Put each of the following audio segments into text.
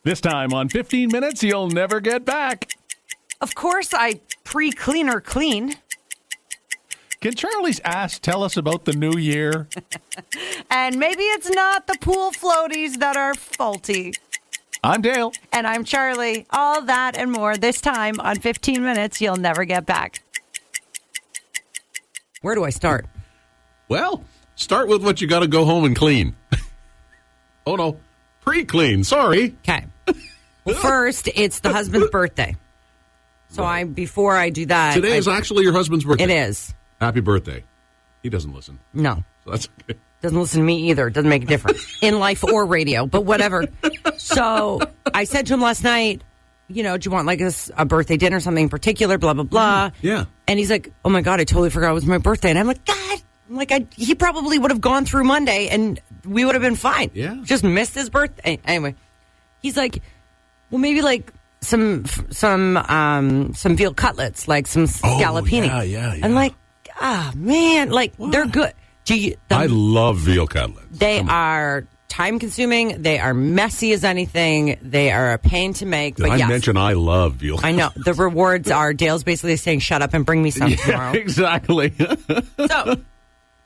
This time on 15 Minutes You'll Never Get Back. Of course, I pre-cleaner clean. Can Charlie's ass tell us about the new year? And maybe it's not the pool floaties that are faulty. I'm Dale. And I'm Charlie. All that and more this time on 15 Minutes You'll Never Get Back. Where do I start? Well, start with what you got to go home and clean. Oh, no. Pre-clean. Sorry. Okay. Well, first, it's the husband's birthday. So before I do that... Today is actually your husband's birthday. It is. Happy birthday. He doesn't listen. No. So that's okay. Doesn't listen to me either. Doesn't make a difference in life or radio, but whatever. So I said to him last night, do you want like a birthday dinner, something in particular, blah, blah, blah. Yeah. And he's like, oh my God, I totally forgot it was my birthday. And I'm like, God, he probably would have gone through Monday and we would have been fine. Yeah. Just missed his birthday. Anyway, he's like, well, maybe like some veal cutlets, like some scallopini. Yeah. I'm like, man, like they're good. I love veal cutlets. They are time-consuming. They are messy as anything. They are a pain to make. Did but I mention I love veal cutlets? I know. The rewards are Dale's basically saying, shut up and bring me some tomorrow. Exactly. So,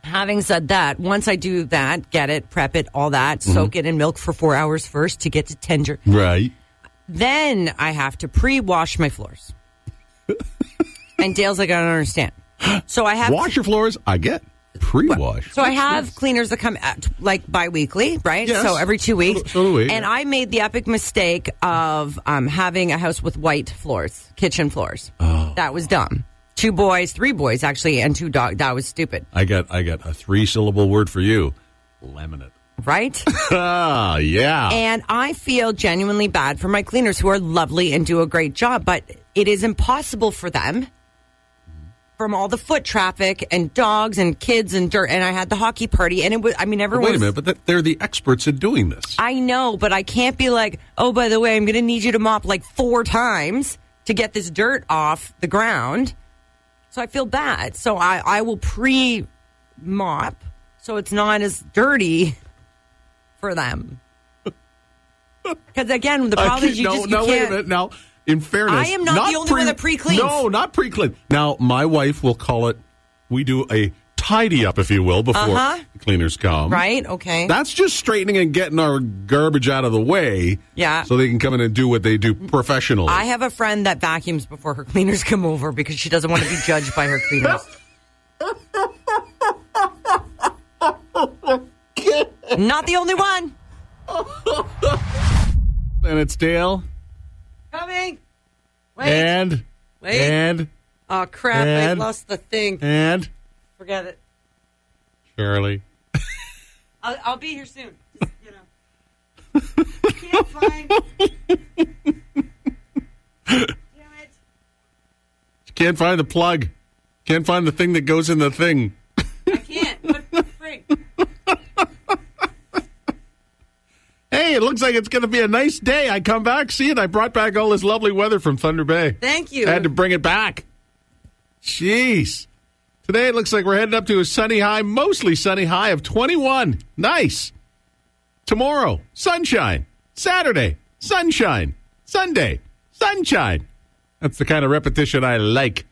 having said that, once I do that, get it, prep it, all that, soak it in milk for 4 hours first to get to tender. Right. Then I have to pre-wash my floors. And Dale's like, I don't understand. So I have Wash your floors, I get. Pre-wash. So I have cleaners that come like bi-weekly, right? Yes. So every 2 weeks. So do we, and I made the epic mistake of having a house with white floors, kitchen floors. Oh. That was dumb. 3 boys actually, and 2 dogs. That was stupid. I got a 3-syllable word for you. Laminate. Right? Yeah. And I feel genuinely bad for my cleaners who are lovely and do a great job, but it is impossible for them from all the foot traffic and dogs and kids and dirt. And I had the hockey party and it was, everyone. Wait a minute, but they're the experts at doing this. I know, but I can't be like, oh, by the way, I'm going to need you to mop like 4 times to get this dirt off the ground. So I feel bad. So I will pre-mop so it's not as dirty for them. Because again, the problem is you can't. Wait a minute. Now, in fairness, I am not the only one that pre-cleans. No, not pre-clean. Now, my wife will call it, we do a tidy up, if you will, before the cleaners come. Right, okay. That's just straightening and getting our garbage out of the way. Yeah. So they can come in and do what they do professionally. I have a friend that vacuums before her cleaners come over because she doesn't want to be judged by her cleaners. Not the only one. And it's Dale. Coming. Wait. Wait. And. Oh, crap. I lost the thing. And. Forget it. Charlie. I'll be here soon. Just, Can't find. Damn it. Can't find the plug. Can't find the thing that goes in the thing. I can't. What the freak? Hey, it looks like it's going to be a nice day. I come back, see it. I brought back all this lovely weather from Thunder Bay. Thank you. I had to bring it back. Jeez. Today it looks like we're heading up to a sunny high, mostly sunny high of 21. Nice. Tomorrow, sunshine. Saturday, sunshine. Sunday, sunshine. That's the kind of repetition I like.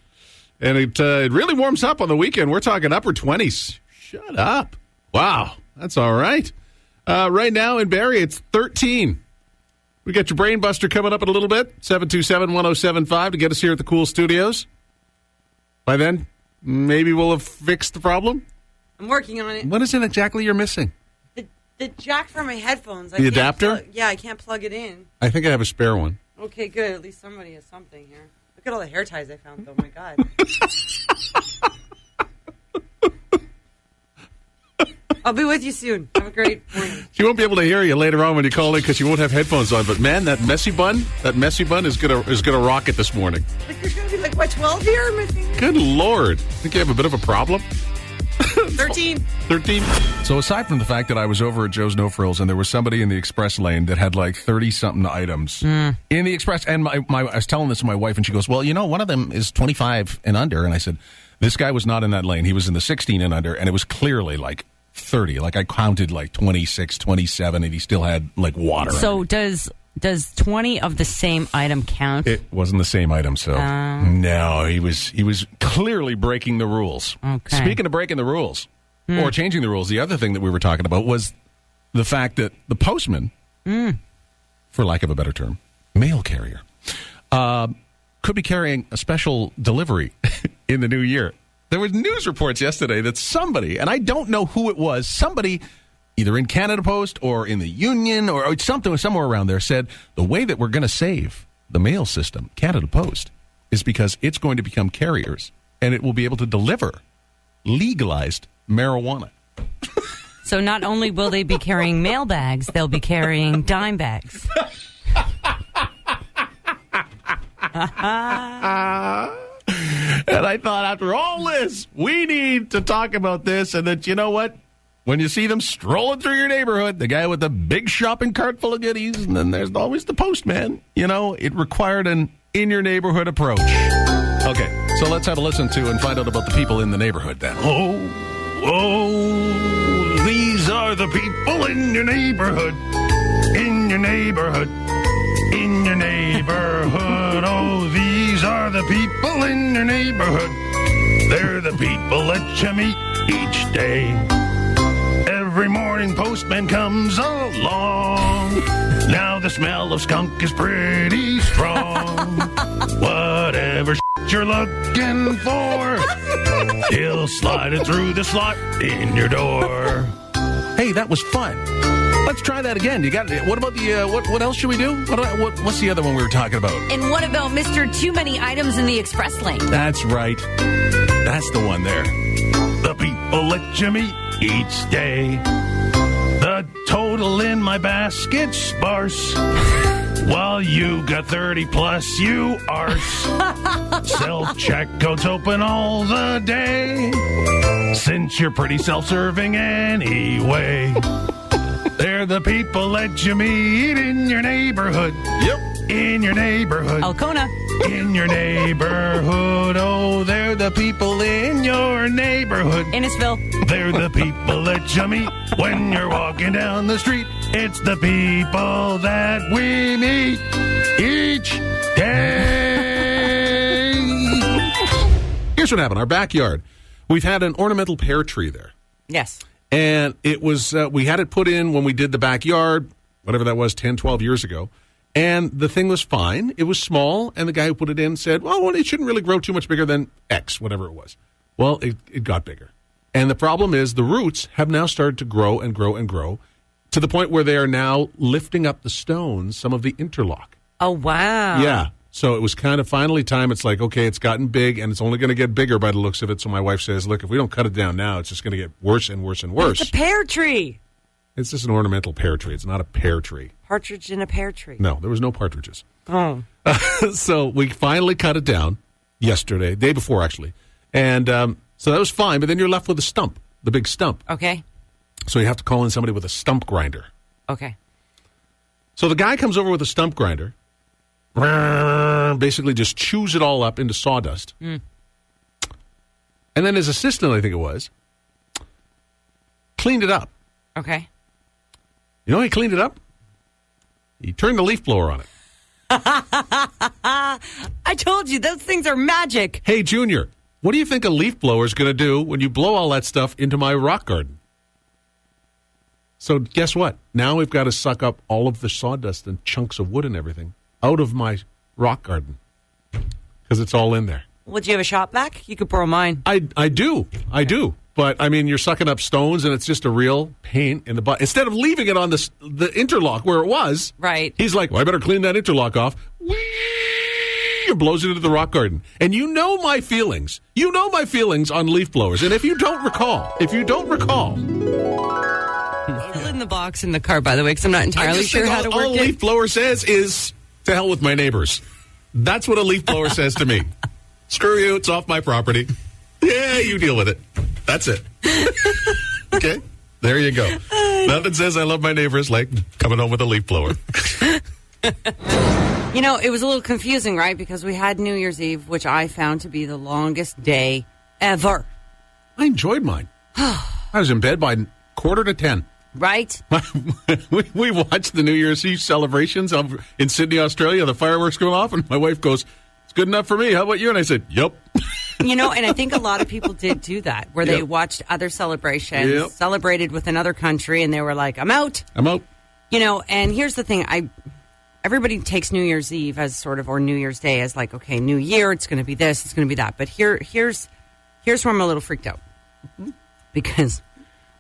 And it really warms up on the weekend. We're talking upper 20s. Shut up. Wow. That's all right. Right now in Barrie, it's 13. We got your Brain Buster coming up in a little bit. 727-1075 to get us here at the Kool Studios. By then, maybe we'll have fixed the problem. I'm working on it. What is it exactly you're missing? The jack for my headphones. The adapter? I can't plug it in. I think I have a spare one. Okay, good. At least somebody has something here. Look at all the hair ties I found, though. My God. I'll be with you soon. Have a great morning. She won't be able to hear you later on when you call in because you won't have headphones on. But man, that messy bun is gonna rock it this morning. Like there's gonna be like what 12 here missing. Good Lord! Think you have a bit of a problem? 13. So aside from the fact that I was over at Joe's No Frills and there was somebody in the express lane that had like 30-something items in the express, and I was telling this to my wife, and she goes, well, one of them is 25 and under. And I said, this guy was not in that lane. He was in the 16 and under, and it was clearly like 30. Like I counted like 26, 27, and he still had like water. So does Does 20 of the same item count? It wasn't the same item, so no, he was clearly breaking the rules. Okay. Speaking of breaking the rules or changing the rules, the other thing that we were talking about was the fact that the postman, for lack of a better term, mail carrier, could be carrying a special delivery in the new year. There was news reports yesterday that somebody, and I don't know who it was, somebody either in Canada Post or in the Union or something somewhere around there said the way that we're going to save the mail system, Canada Post, is because it's going to become carriers and it will be able to deliver legalized marijuana. So not only will they be carrying mail bags, they'll be carrying dime bags. And I thought, after all this, we need to talk about this, and that, you know what? When you see them strolling through your neighborhood, the guy with the big shopping cart full of goodies, and then there's always the postman, you know, it required an in-your-neighborhood approach. Okay, so let's have a listen to and find out about the people in the neighborhood then. Oh, these are the people in your neighborhood. In your neighborhood. In your neighborhood. Oh, these are the people in your neighborhood. They're the people that you meet each day. Every morning postman comes along. Now the smell of skunk is pretty strong. Whatever you're looking for, he'll slide it through the slot in your door. Hey, that was fun. Let's try that again. You got? What about the? What else should we do? What's the other one we were talking about? And what about Mr. Too Many Items in the Express Lane? That's right. That's the one there. The people that you meet each day. The total in my basket's sparse. While you got 30 plus, you arse. Self-checkouts open all the day. Since you're pretty self-serving anyway. They're the people that you meet in your neighborhood. Yep. In your neighborhood. Alcona. In your neighborhood. Oh, they're the people in your neighborhood. Innisfil. They're the people that you meet when you're walking down the street. It's the people that we meet each day. Here's what happened. Our backyard. We've had an ornamental pear tree there. Yes. And it was, we had it put in when we did the backyard, whatever that was, 10, 12 years ago. And the thing was fine. It was small. And the guy who put it in said, well, it shouldn't really grow too much bigger than X, whatever it was. Well, it got bigger. And the problem is the roots have now started to grow and grow and grow to the point where they are now lifting up the stones, some of the interlock. Oh, wow. Yeah. So it was kind of finally time. It's like, okay, it's gotten big, and it's only going to get bigger by the looks of it. So my wife says, look, if we don't cut it down now, it's just going to get worse and worse and worse. It's a pear tree. It's just an ornamental pear tree. It's not a pear tree. Partridge in a pear tree. No, there was no partridges. Oh. So we finally cut it down yesterday, day before, actually. And so that was fine, but then you're left with a stump, the big stump. Okay. So you have to call in somebody with a stump grinder. Okay. So the guy comes over with a stump grinder, basically just chews it all up into sawdust. And then his assistant, I think it was, cleaned it up. Okay. You know how he cleaned it up? He turned the leaf blower on it. I told you, those things are magic. Hey, Junior, what do you think a leaf blower is going to do when you blow all that stuff into my rock garden? So guess what? Now we've got to suck up all of the sawdust and chunks of wood and everything out of my rock garden because it's all in there. Well, do you have a shop vac? You could borrow mine. I do. But, I mean, you're sucking up stones, and it's just a real pain in the butt. Instead of leaving it on the interlock where it was, right? He's like, well, I better clean that interlock off. Whee! Blows it into the rock garden. And you know my feelings. You know my feelings on leaf blowers. And if you don't recall, Still in the box in the car, by the way, because I'm not entirely sure how to work all it. a leaf blower says is, to hell with my neighbors. That's what a leaf blower says to me. Screw you, it's off my property. Yeah, you deal with it. That's it. Okay, there you go. Nothing says I love my neighbors like coming home with a leaf blower. You know, it was a little confusing, right? Because we had New Year's Eve, which I found to be the longest day ever. I enjoyed mine. I was in bed by 9:45. Right? we watched the New Year's Eve celebrations in Sydney, Australia, the fireworks going off, and my wife goes, "It's good enough for me. How about you?" And I said, "Yep." And I think a lot of people did do that, where they watched other celebrations, celebrated with another country, and they were like, I'm out. I'm out. And here's the thing. Everybody takes New Year's Eve as sort of, or New Year's Day as like, okay, New Year, it's going to be this, it's going to be that. But here's where I'm a little freaked out. Because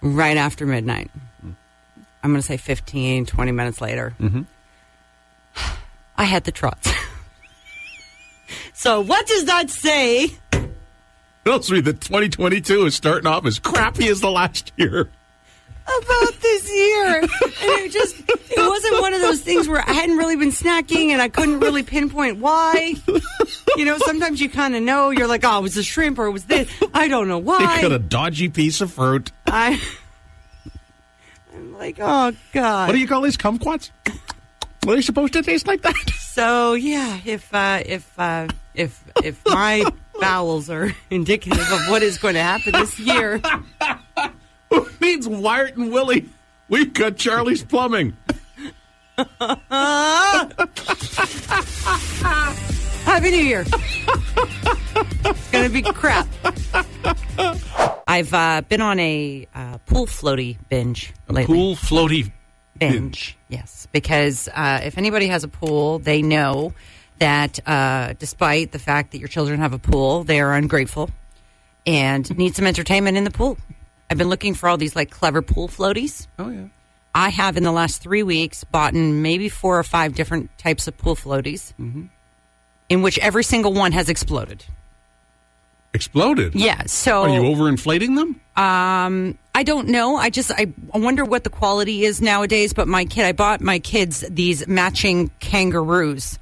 right after midnight, I'm going to say 15, 20 minutes later, I had the trots. So what does that say? Tells me that 2022 is starting off as crappy as the last year. About this year. And it wasn't one of those things where I hadn't really been snacking and I couldn't really pinpoint why. Sometimes you kind of know. You're like, oh, it was a shrimp or it was this. I don't know why. You got a dodgy piece of fruit. I'm like, oh, God. What do you call these kumquats? Are they supposed to taste like that? So, yeah, if my bowels are indicative of what is going to happen this year. Who needs Wyatt and Willie? We've got Charlie's Plumbing. Happy New Year. It's going to be crap. I've been on a pool floaty binge lately. Pool floaty binge. Yes, because if anybody has a pool, they know that despite the fact that your children have a pool, they are ungrateful and need some entertainment in the pool. I've been looking for all these like clever pool floaties. Oh, yeah. I have in the last 3 weeks bought maybe 4 or 5 different types of pool floaties in which every single one has exploded. Exploded? Yeah. So are you overinflating them? I don't know. I wonder what the quality is nowadays. But I bought my kids these matching kangaroos.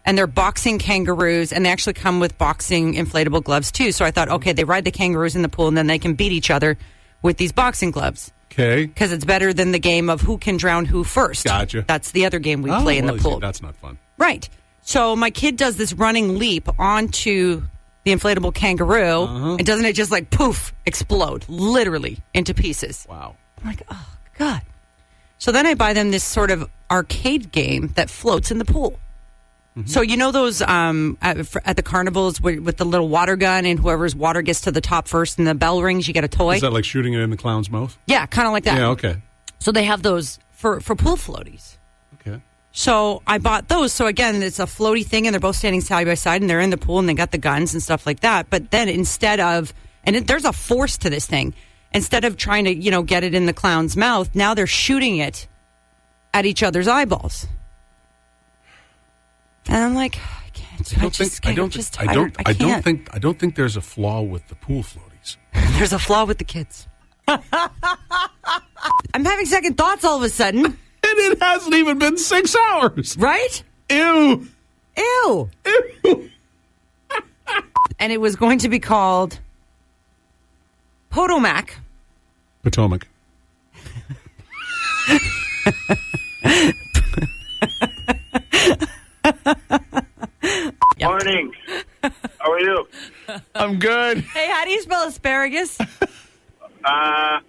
And they're boxing kangaroos, and they actually come with boxing inflatable gloves, too. So I thought, okay, they ride the kangaroos in the pool, and then they can beat each other with these boxing gloves. Okay. Because it's better than the game of who can drown who first. Gotcha. That's the other game we play in the pool. That's not fun. Right. So my kid does this running leap onto the inflatable kangaroo, and doesn't it just like, poof, explode, literally, into pieces. Wow. I'm like, oh, God. So then I buy them this sort of arcade game that floats in the pool. So those at the carnivals with the little water gun, and whoever's water gets to the top first and the bell rings, you get a toy? Is that like shooting it in the clown's mouth? Yeah, kind of like that. Yeah, okay. So they have those for pool floaties. Okay. So I bought those. So again, it's a floaty thing, and they're both standing side by side, and they're in the pool, and they got the guns and stuff like that. But then instead of, there's a force to this thing. Instead of trying to, get it in the clown's mouth, now they're shooting it at each other's eyeballs. And I'm like, I can't. I don't think there's a flaw with the pool floaties. There's a flaw with the kids. I'm having second thoughts all of a sudden. And it hasn't even been 6 hours. Right? Ew. Ew. Ew. And it was going to be called Potomac. Potomac. Morning. How are you? I'm good. Hey, how do you spell asparagus? ASPARGUS.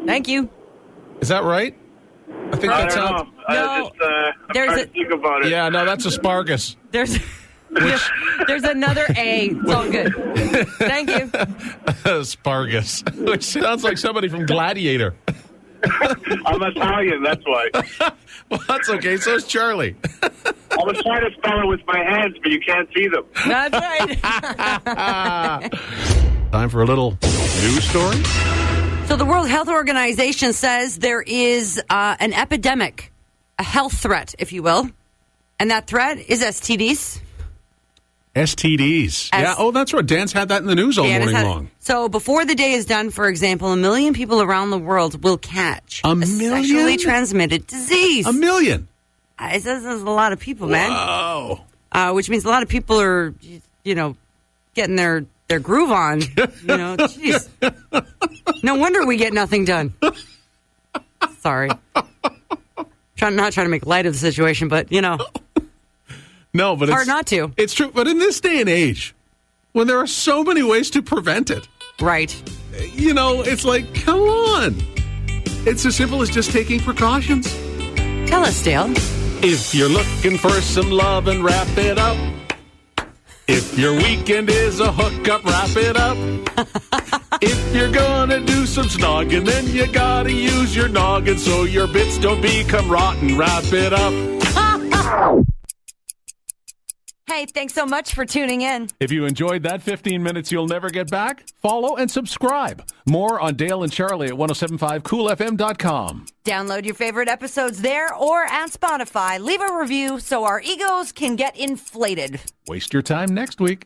Thank you. Is that right? I think I that's don't how. know. I'm trying to think about it. Yeah, no, that's asparagus. There's another A. It's all good. Thank you. Asparagus, which sounds like somebody from Gladiator. I'm Italian, that's why. Well, that's okay. So's Charlie. I was trying to spell it with my hands, but you can't see them. That's right. Time for a little news story. So the World Health Organization says there is an epidemic, a health threat, if you will. And that threat is STDs. STDs. Yeah. Oh, that's right. Dan's had that in the news all morning long. So before the day is done, for example, 1 million people around the world will catch a sexually transmitted disease. 1 million. It says there's a lot of people, man. Whoa. Which means a lot of people are, getting their groove on. Jeez. No wonder we get nothing done. Sorry. Not trying to make light of the situation, but, No, but hard not to. It's true. But in this day and age, when there are so many ways to prevent it. Right. You know, it's like, come on. It's as simple as just taking precautions. Tell us, Dale. If you're looking for some love and wrap it up. If your weekend is a hookup, wrap it up. If you're gonna do some snogging, then you gotta use your noggin so your bits don't become rotten. Wrap it up. Hey, thanks so much for tuning in. If you enjoyed that 15 minutes you'll never get back, follow and subscribe. More on Dale and Charlie at 1075coolfm.com. Download your favorite episodes there or at Spotify. Leave a review so our egos can get inflated. Waste your time next week.